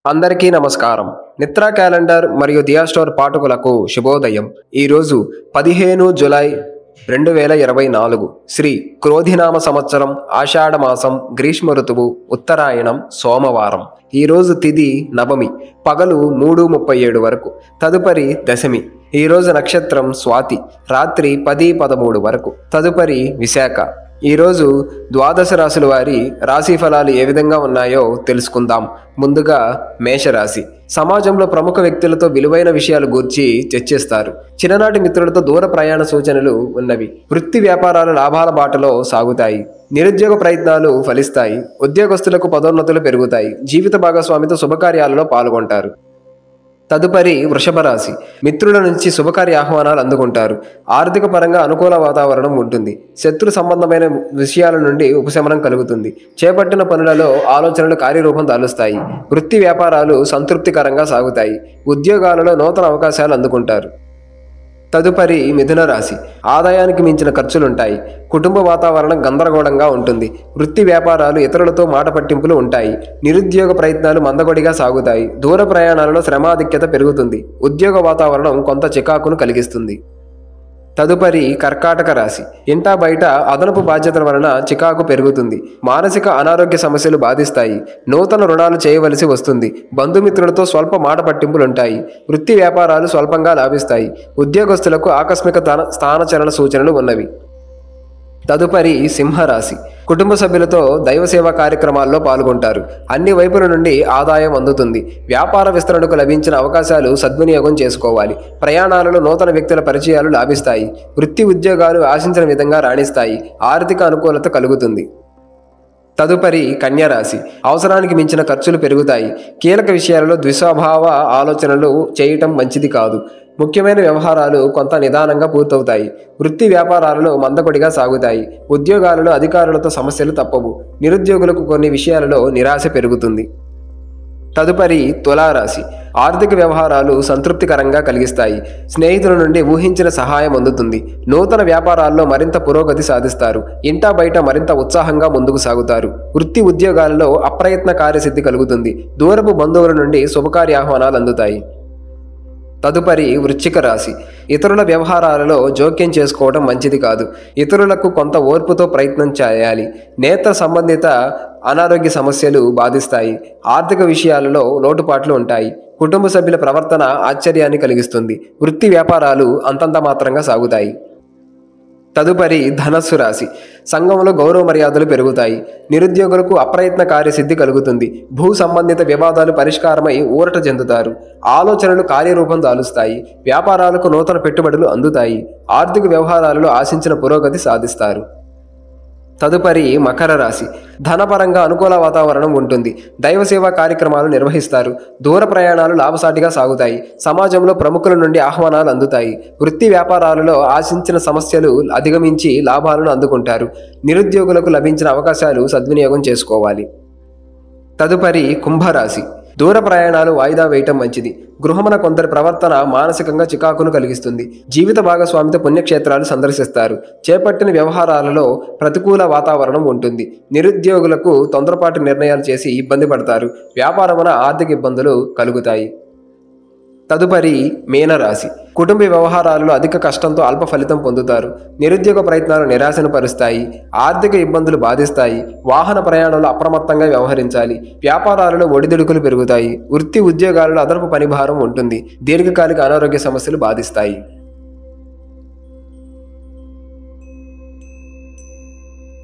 అందరికీ నమస్కారం. నిత్రా క్యాలెండర్ మరియు దియా స్టోర్ పాఠకులకు శుభోదయం. ఈరోజు 15 జూలై 2024 శ్రీ క్రోధినామ సంవత్సరం ఆషాఢ మాసం గ్రీష్మ ఋతువు ఉత్తరాయణం సోమవారం. ఈరోజు తిథి నవమి, పగలు 3:37 వరకు, తదుపరి దశమి. ఈరోజు నక్షత్రం స్వాతి, రాత్రి 10:13 వరకు, తదుపరి విశాఖ. ఈరోజు ద్వాదశ రాశుల వారి రాశి ఫలాలు ఏ విధంగా ఉన్నాయో తెలుసుకుందాం. ముందుగా మేషరాశి. సమాజంలో ప్రముఖ వ్యక్తులతో విలువైన విషయాలు గూర్చి చర్చిస్తారు. చిన్ననాటి మిత్రులతో దూర ప్రయాణ సూచనలు ఉన్నవి. వృత్తి వ్యాపారాలు లాభాల బాటలో సాగుతాయి. నిరుద్యోగ ప్రయత్నాలు ఫలిస్తాయి. ఉద్యోగస్తులకు పదోన్నతులు పెరుగుతాయి. జీవిత భాగస్వామితో శుభకార్యాలలో పాల్గొంటారు. తదుపరి వృషభ రాశి. మిత్రుల నుంచి శుభకార్య ఆహ్వానాలు అందుకుంటారు. ఆర్థిక పరంగా అనుకూల వాతావరణం ఉంటుంది. శత్రు సంబంధమైన విషయాల నుండి ఉపశమనం కలుగుతుంది. చేపట్టిన పనులలో ఆలోచనలు కార్యరూపం దాలుస్తాయి. వృత్తి వ్యాపారాలు సంతృప్తికరంగా సాగుతాయి. ఉద్యోగాలలో నూతన అవకాశాలు అందుకుంటారు. తదుపరి మిథున రాశి. ఆదాయానికి మించిన ఖర్చులుంటాయి. కుటుంబ వాతావరణం గందరగోళంగా ఉంటుంది. వృత్తి వ్యాపారాలు ఇతరులతో మాట పట్టింపులు ఉంటాయి. నిరుద్యోగ ప్రయత్నాలు మందకొడిగా సాగుతాయి. దూర ప్రయాణాలలో శ్రమాధిక్యత పెరుగుతుంది. ఉద్యోగ వాతావరణం కొంత చికాకును కలిగిస్తుంది. తదుపరి కర్కాటక రాశి. ఇంటా బయట అదనపు బాధ్యతల వలన చికాకు పెరుగుతుంది. మానసిక అనారోగ్య సమస్యలు బాధిస్తాయి. నూతన రుణాలు చేయవలసి వస్తుంది. బంధుమిత్రులతో స్వల్ప మాట పట్టింపులుంటాయి. వృత్తి వ్యాపారాలు స్వల్పంగా లాభిస్తాయి. ఉద్యోగస్తులకు ఆకస్మిక స్థానచలన సూచనలు ఉన్నవి. తదుపరి సింహరాశి. కుటుంబ సభ్యులతో దైవ సేవా కార్యక్రమాల్లో పాల్గొంటారు. అన్ని వైపుల నుండి ఆదాయం అందుతుంది. వ్యాపార విస్తరణకు లభించిన అవకాశాలు సద్వినియోగం చేసుకోవాలి. ప్రయాణాలలో నూతన వ్యక్తుల పరిచయాలు లాభిస్తాయి. వృత్తి ఉద్యోగాలు ఆశించిన విధంగా రాణిస్తాయి. ఆర్థిక అనుకూలత కలుగుతుంది. తదుపరి కన్యరాశి. అవసరానికి మించిన ఖర్చులు పెరుగుతాయి. కీలక విషయాలలో ద్విస్వభావ ఆలోచనలు చేయటం మంచిది కాదు. ముఖ్యమైన వ్యవహారాలు కొంత నిదానంగా పూర్తవుతాయి. వృత్తి వ్యాపారాలలో మందకొడిగా సాగుతాయి. ఉద్యోగాలలో అధికారులతో సమస్యలు తప్పవు. నిరుద్యోగులకు కొన్ని విషయాలలో నిరాశ పెరుగుతుంది. తదుపరి తులారాశి. ఆర్థిక వ్యవహారాలు సంతృప్తికరంగా కలిగిస్తాయి. స్నేహితుల నుండి ఊహించిన సహాయం అందుతుంది. నూతన వ్యాపారాల్లో మరింత పురోగతి సాధిస్తారు. ఇంటా బయట మరింత ఉత్సాహంగా ముందుకు సాగుతారు. వృత్తి ఉద్యోగాలలో అప్రయత్న కార్యసిద్ధి కలుగుతుంది. దూరపు బంధువుల నుండి శుభకార్య ఆహ్వానాలు అందుతాయి. తదుపరి వృశ్చిక రాశి. ఇతరుల వ్యవహారాలలో జోక్యం చేసుకోవడం మంచిది కాదు. ఇతరులకు కొంత ఓర్పుతో ప్రయత్నం చేయాలి. నేత్ర సంబంధిత అనారోగ్య సమస్యలు బాధిస్తాయి. ఆర్థిక విషయాలలో లోటుపాట్లు ఉంటాయి. కుటుంబ సభ్యుల ప్రవర్తన ఆశ్చర్యాన్ని కలిగిస్తుంది. వృత్తి వ్యాపారాలు అంతంత మాత్రంగా సాగుతాయి. తదుపరి ధనస్సు రాశి. సంఘంలో గౌరవ మర్యాదలు పెరుగుతాయి. నిరుద్యోగులకు అప్రయత్న కార్యసిద్ధి కలుగుతుంది. భూ సంబంధిత వివాదాలు పరిష్కారమై ఊరట చెందుతారు. ఆలోచనలు కార్యరూపం దాలుస్తాయి. వ్యాపారాలకు నూతన పెట్టుబడులు అందుతాయి. ఆర్థిక వ్యవహారాలలో ఆశించిన పురోగతి సాధిస్తారు. తదుపరి మకర రాశి. ధనపరంగా అనుకూల వాతావరణం ఉంటుంది. దైవ సేవా కార్యక్రమాలు నిర్వహిస్తారు. దూర ప్రయాణాలు లాభసాటిగా సాగుతాయి. సమాజంలో ప్రముఖుల నుండి ఆహ్వానాలు అందుతాయి. వృత్తి వ్యాపారాలలో ఆశించిన సమస్యలు అధిగమించి లాభాలను అందుకుంటారు. నిరుద్యోగులకు లభించిన అవకాశాలు సద్వినియోగం చేసుకోవాలి. తదుపరి కుంభరాశి. దూర ప్రయాణాలు వాయిదా వేయటం మంచిది. గృహమున కొందరి ప్రవర్తన మానసికంగా చికాకును కలిగిస్తుంది. జీవిత భాగస్వామితో పుణ్యక్షేత్రాలు సందర్శిస్తారు. చేపట్టిన వ్యవహారాలలో ప్రతికూల వాతావరణం ఉంటుంది. నిరుద్యోగులకు తొందరపాటు నిర్ణయాలు చేసి ఇబ్బంది పడతారు. వ్యాపారమున ఆర్థిక ఇబ్బందులు కలుగుతాయి. తదుపరి మీనరాశి. కుటుంబ వ్యవహారాలలో అధిక కష్టంతో అల్ప ఫలితం పొందుతారు. నిరుద్యోగ ప్రయత్నాలు నిరాశను పరుస్తాయి. ఆర్థిక ఇబ్బందులు బాధిస్తాయి. వాహన ప్రయాణాలు అప్రమత్తంగా వ్యవహరించాలి. వ్యాపారాలలో ఒడిదుడుకులు పెరుగుతాయి. వృత్తి ఉద్యోగాలలో అదనపు పనిభారం ఉంటుంది. దీర్ఘకాలిక అనారోగ్య సమస్యలు బాధిస్తాయి.